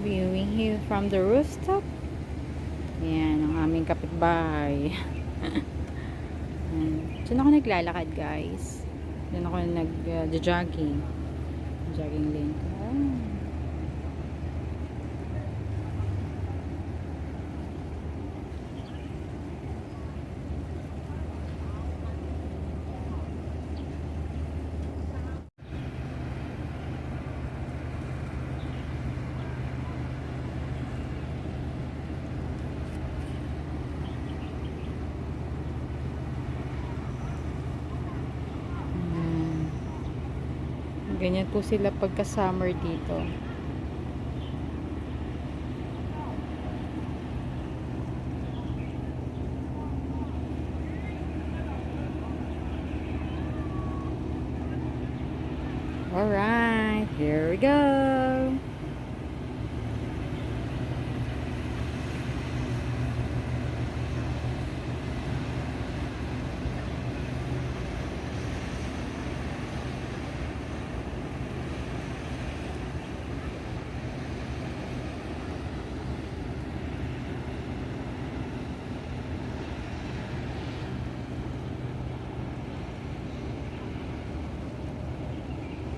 Viewing here from the rooftop. Ayan, ang aming kapitbahay. Diyan ako naglalakad, guys. Diyan ako nag-jogging. Jogging lane. Ganyan po sila pagka summer dito. Alright, here we go.